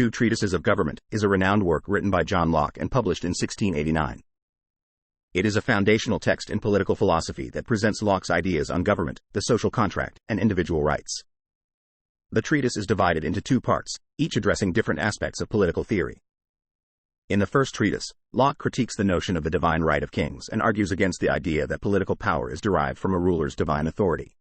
Two Treatises of Government is a renowned work written by John Locke and published in 1689. It is a foundational text in political philosophy that presents Locke's ideas on government, the social contract, and individual rights. The treatise is divided into two parts, each addressing different aspects of political theory. In the first treatise, Locke critiques the notion of the divine right of kings and argues against the idea that political power is derived from a ruler's divine authority.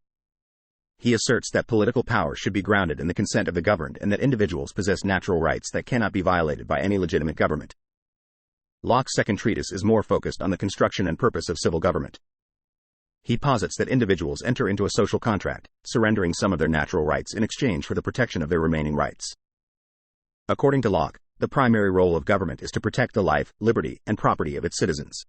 He asserts that political power should be grounded in the consent of the governed and that individuals possess natural rights that cannot be violated by any legitimate government. Locke's second treatise is more focused on the construction and purpose of civil government. He posits that individuals enter into a social contract, surrendering some of their natural rights in exchange for the protection of their remaining rights. According to Locke, the primary role of government is to protect the life, liberty, and property of its citizens.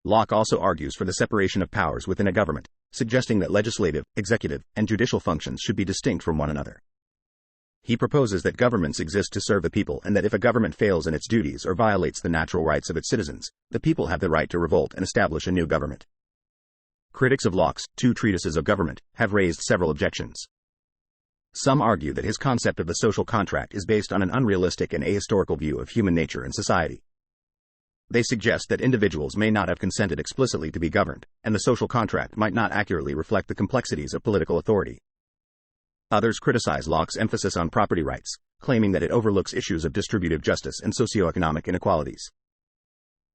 Locke also argues for the separation of powers within a government, suggesting that legislative, executive, and judicial functions should be distinct from one another. He proposes that governments exist to serve the people and that if a government fails in its duties or violates the natural rights of its citizens, the people have the right to revolt and establish a new government. Critics of Locke's Two Treatises of Government have raised several objections. Some argue that his concept of the social contract is based on an unrealistic and ahistorical view of human nature and society. They suggest that individuals may not have consented explicitly to be governed, and the social contract might not accurately reflect the complexities of political authority. Others criticize Locke's emphasis on property rights, claiming that it overlooks issues of distributive justice and socioeconomic inequalities.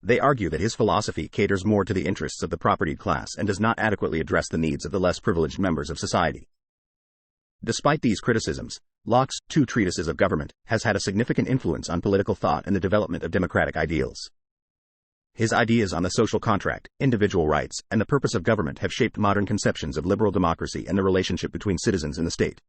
They argue that his philosophy caters more to the interests of the propertied class and does not adequately address the needs of the less privileged members of society. Despite these criticisms, Locke's Two Treatises of Government has had a significant influence on political thought and the development of democratic ideals. His ideas on the social contract, individual rights, and the purpose of government have shaped modern conceptions of liberal democracy and the relationship between citizens and the state.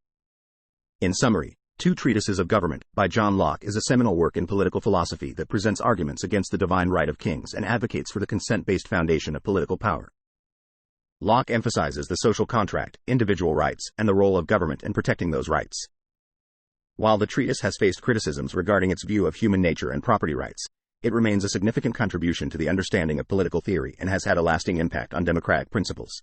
In summary, Two Treatises of Government by John Locke is a seminal work in political philosophy that presents arguments against the divine right of kings and advocates for the consent-based foundation of political power. Locke emphasizes the social contract, individual rights, and the role of government in protecting those rights. While the treatise has faced criticisms regarding its view of human nature and property rights, it remains a significant contribution to the understanding of political theory and has had a lasting impact on democratic principles.